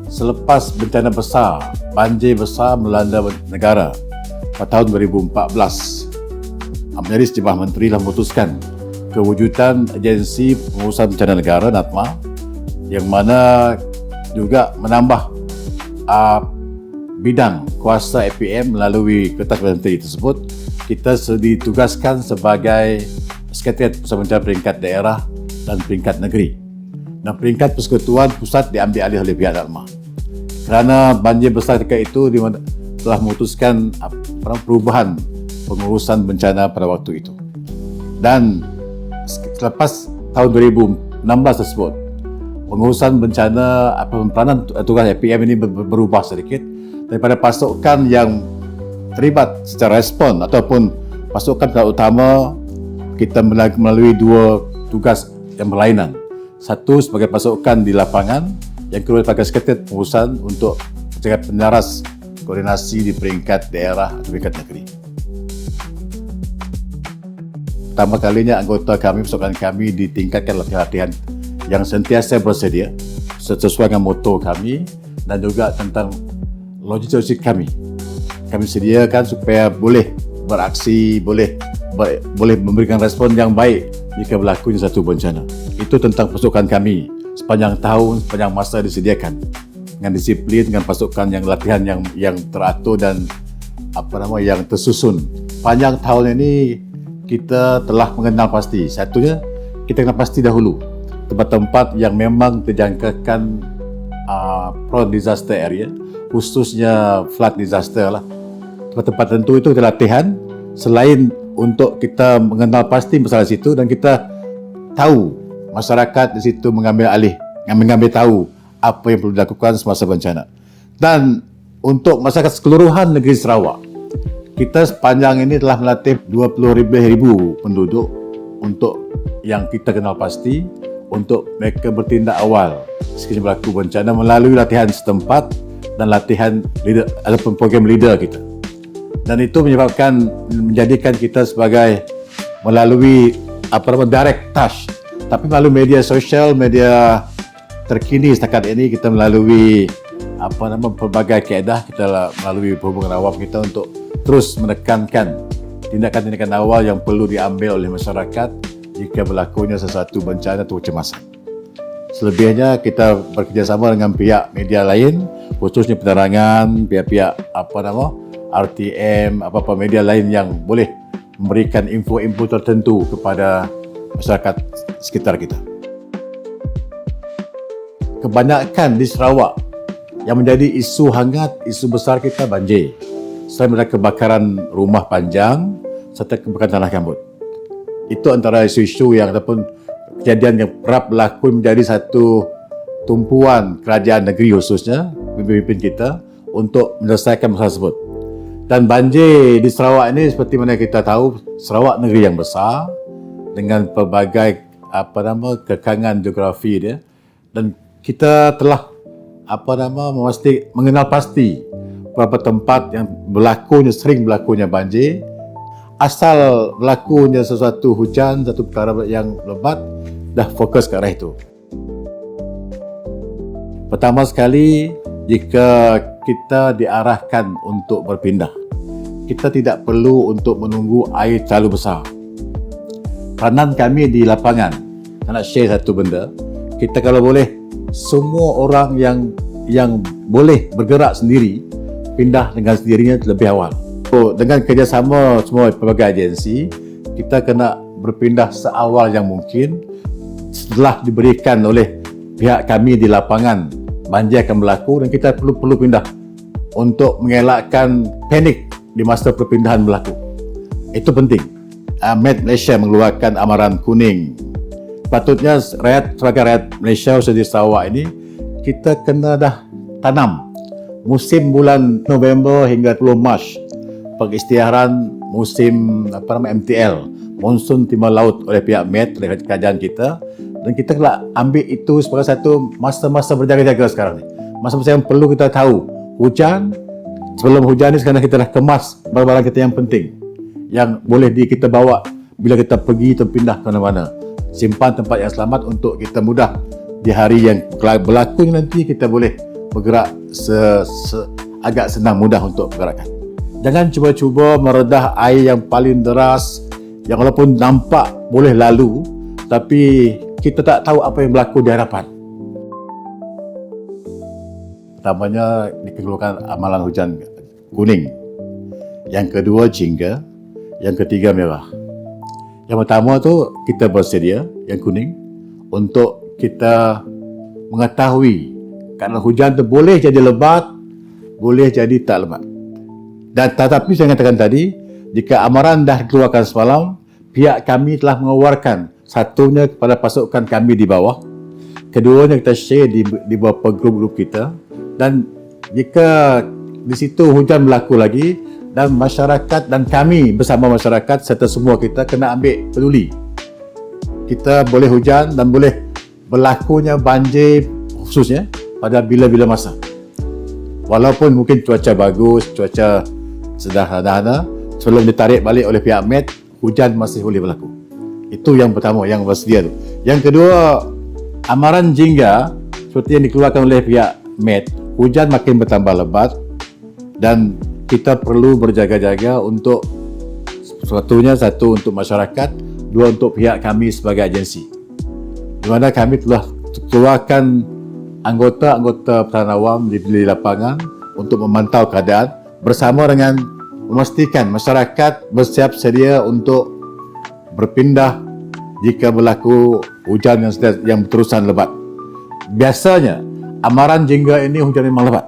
Selepas bencana besar, banjir besar melanda negara pada tahun 2014, menjadi sejumlah menteri telah memutuskan kewujudan Agensi Pengurusan Bencana Negara (NATMA) yang mana juga menambah bidang kuasa APM melalui Kertas Menteri tersebut. Kita ditugaskan sebagai Sekretariat Pusat Bencana peringkat daerah dan peringkat negeri, dan peringkat persekutuan pusat diambil alih oleh pihak NATMA. Kerana banjir besar ketika itu telah memutuskan perubahan pengurusan bencana pada waktu itu. Dan selepas tahun 2016 tersebut, pengurusan bencana peranan tugas APM ini berubah sedikit daripada pasukan yang terlibat secara respon ataupun pasukan utama. Kita melalui dua tugas yang berlainan. Satu sebagai pasukan di lapangan, yang kedua sebagai sekretariat pengurusan untuk penyaras koordinasi di peringkat daerah atau peringkat negeri. Pertama kalinya anggota kami, pasukan kami ditingkatkan latihan yang sentiasa bersedia sesuai dengan moto kami dan juga tentang logistik kami. Kami sediakan supaya boleh beraksi, boleh memberikan respon yang baik jika berlakunya satu bencana. Itu tentang pasukan kami sepanjang tahun, sepanjang masa disediakan dengan disiplin, dengan pasukan yang latihan yang teratur dan yang tersusun. Panjang tahun ini kita telah mengenal pasti. Satunya, kita kenal pasti dahulu tempat-tempat yang memang terjangkakan prone disaster area, khususnya flood disaster lah. Tempat-tempat tentu itu kita latihan selain untuk kita mengenal pasti masalah situ, dan kita tahu masyarakat di situ mengambil tahu apa yang perlu dilakukan semasa bencana. Dan untuk masyarakat keseluruhan negeri Sarawak, kita sepanjang ini telah melatih 20,000 penduduk untuk yang kita kenal pasti, untuk mereka bertindak awal sekiranya berlaku bencana melalui latihan setempat dan latihan leader ataupun program leader kita. Dan itu menjadikan kita sebagai melalui direct touch, tapi melalui media sosial, media terkini setakat ini, kita melalui pelbagai kaedah, kita melalui perhubungan awam kita untuk terus menekankan tindakan-tindakan awal yang perlu diambil oleh masyarakat jika berlakunya sesuatu bencana atau kecemasan. Selebihnya kita bekerjasama dengan pihak media lain, khususnya penerangan, pihak-pihak RTM, apa-apa media lain yang boleh memberikan info-info tertentu kepada masyarakat sekitar kita. Kebanyakan di Sarawak yang menjadi isu hangat, isu besar kita banjir, selain daripada kebakaran rumah panjang serta kebakaran tanah gambut. Itu antara isu-isu yang ataupun kejadian yang kerap berlaku menjadi satu tumpuan kerajaan negeri, khususnya pemimpin kita, untuk menyelesaikan masalah tersebut. Dan banjir di Sarawak ini, seperti mana kita tahu, Sarawak negeri yang besar dengan pelbagai kekangan geografi dia, dan kita telah mengenal pasti beberapa tempat yang sering berlakunya banjir. Asal berlakunya sesuatu hujan, satu perkara yang lebat, dah fokus ke arah itu. Pertama sekali, jika kita diarahkan untuk berpindah, kita tidak perlu untuk menunggu air terlalu besar. Peranan kami di lapangan, saya nak share satu benda, kita kalau boleh, semua orang yang boleh bergerak sendiri, pindah dengan sendirinya lebih awal. So, dengan kerjasama semua pelbagai agensi, kita kena berpindah seawal yang mungkin. Setelah diberikan oleh pihak kami di lapangan, banjir akan berlaku dan kita perlu pindah untuk mengelakkan panik di masa perpindahan berlaku. Itu penting. Met Malaysia mengeluarkan amaran kuning. Patutnya sebagai rakyat Malaysia khususnya di Sarawak ini, kita kena dah tanam musim bulan November hingga 10 Mac, pengisytiharan musim MTL, monsun timur laut, oleh pihak Met, oleh kerajaan kita. Dan kita telah ambil itu sebagai satu masa-masa berjaga-jaga sekarang ni. Masa-masa yang perlu kita tahu. Hujan, sebelum hujan ni sekarang kita dah kemas barang-barang kita yang penting, yang boleh kita bawa bila kita pergi atau pindah ke mana-mana. Simpan tempat yang selamat untuk kita mudah di hari yang berlaku nanti kita boleh bergerak agak senang, mudah untuk bergerakkan. Jangan cuba-cuba meredah air yang paling deras yang walaupun nampak boleh lalu tapi kita tak tahu apa yang berlaku di hadapan. Pertamanya dikeluarkan amalan hujan kuning, yang kedua jingga, yang ketiga merah. Yang pertama tu kita bersedia yang kuning untuk kita mengetahui kerana hujan tu boleh jadi lebat, boleh jadi tak lebat. Dan tetapi saya katakan tadi, jika amaran dah dikeluarkan semalam, pihak kami telah mengeluarkan satunya kepada pasukan kami di bawah, keduanya kita share di beberapa grup-grup kita, dan jika di situ hujan berlaku lagi dan masyarakat dan kami bersama masyarakat serta semua kita kena ambil peduli. Kita boleh hujan dan boleh berlakunya banjir khususnya pada bila-bila masa. Walaupun mungkin cuaca bagus, cuaca sederhana, sebelum ditarik balik oleh pihak Met, hujan masih boleh berlaku. Itu yang pertama, yang bersedia tu. Yang kedua, amaran jingga seperti yang dikeluarkan oleh pihak Met, hujan makin bertambah lebat dan kita perlu berjaga-jaga untuk satu untuk masyarakat, dua untuk pihak kami sebagai agensi. Di mana kami telah keluarkan anggota-anggota Pertahanan Awam di lapangan untuk memantau keadaan bersama dengan memastikan masyarakat bersiap sedia untuk berpindah jika berlaku hujan yang berterusan lebat. Biasanya amaran jingga ini hujan memang lebat.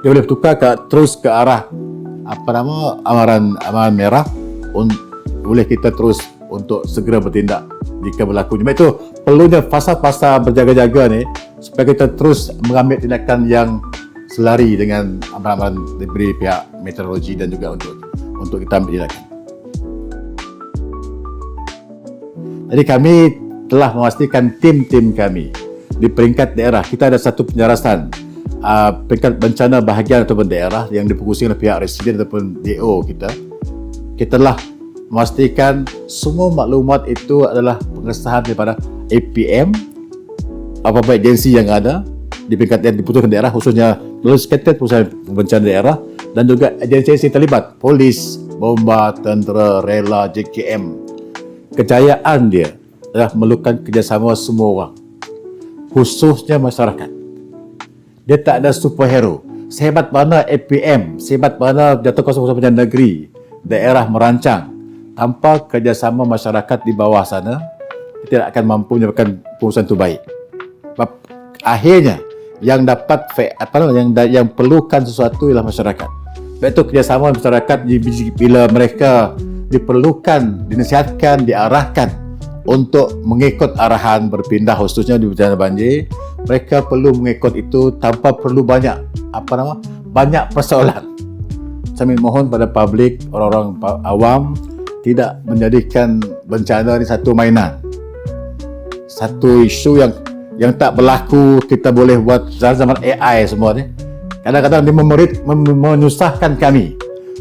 Dia boleh bertukar terus ke arah amaran merah, boleh kita terus untuk segera bertindak jika berlaku. Sebab itu perlunya fasa-fasa berjaga-jaga ni supaya kita terus mengambil tindakan yang selari dengan amaran diberi pihak meteorologi dan juga untuk kita ambil tindakan. Jadi kami telah memastikan tim-tim kami di peringkat daerah. Kita ada satu penyarasan peringkat bencana bahagian ataupun daerah yang dipengurusi oleh pihak residen ataupun DO kita. Kita telah memastikan semua maklumat itu adalah pengesahan daripada APM, apa-apa agensi yang ada di peringkat yang diputuskan daerah, khususnya melalui Sekretariat Pusat Bencana Daerah dan juga agensi yang terlibat, polis, bomba, tentera, rela, JKM. Kejayaan dia adalah memerlukan kerjasama semua orang, khususnya masyarakat. Dia tak ada superhero. Sehebat mana APM, sehebat mana Jatuhkuasa Bencana Negeri, daerah merancang, tanpa kerjasama masyarakat di bawah sana, dia tidak akan mampu menyebabkan pengurusan itu baik. Akhirnya, yang dapat yang perlukan sesuatu ialah masyarakat. Sebab itu kerjasama masyarakat bila mereka diperlukan, dinasihatkan, diarahkan untuk mengikut arahan berpindah khususnya di bencana banjir, mereka perlu mengikut itu tanpa perlu banyak persoalan. Saya mohon pada publik, orang-orang awam tidak menjadikan bencana ini satu mainan, satu isu yang tak berlaku. Kita boleh buat zaman AI semua ni. Kadang-kadang dia menyusahkan kami,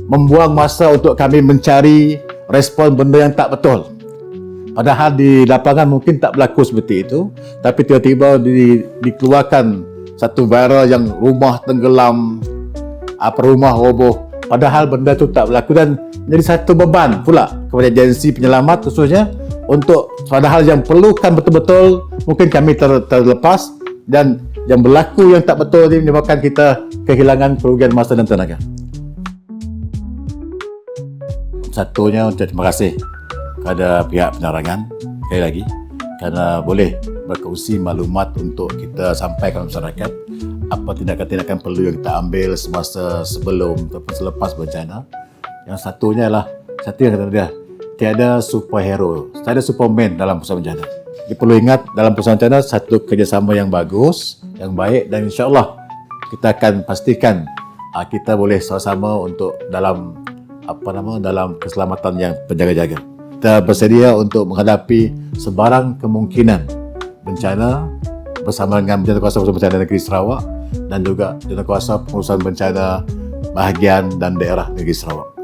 membuang masa untuk kami mencari respon benda yang tak betul. Padahal di lapangan mungkin tak berlaku seperti itu, tapi tiba-tiba dikeluarkan satu viral yang rumah tenggelam, rumah roboh. Padahal benda itu tak berlaku dan menjadi satu beban pula kepada agensi penyelamat khususnya untuk padahal yang perlukan betul-betul mungkin kami terlepas dan yang berlaku yang tak betul ini menyebabkan kita kehilangan kerugian masa dan tenaga. Satunya terima kasih kepada pihak penerangan sekali lagi kerana boleh berkongsi maklumat untuk kita sampaikan kepada masyarakat apa tindakan-tindakan perlu yang kita ambil semasa sebelum ataupun selepas bencana. Yang satunya ialah yang kata dia, tiada superhero, tiada superman dalam pusat bencana. Kita perlu ingat dalam pusat bencana satu kerjasama yang bagus, yang baik, dan insya-Allah kita akan pastikan kita boleh sama-sama untuk dalam keselamatan yang berjaga-jaga. Kita bersedia untuk menghadapi sebarang kemungkinan bencana bersama dengan Jatuhkuasa Bencana Negeri Sarawak dan juga Jatuhkuasa Pengurusan Bencana Bahagian dan Daerah Negeri Sarawak.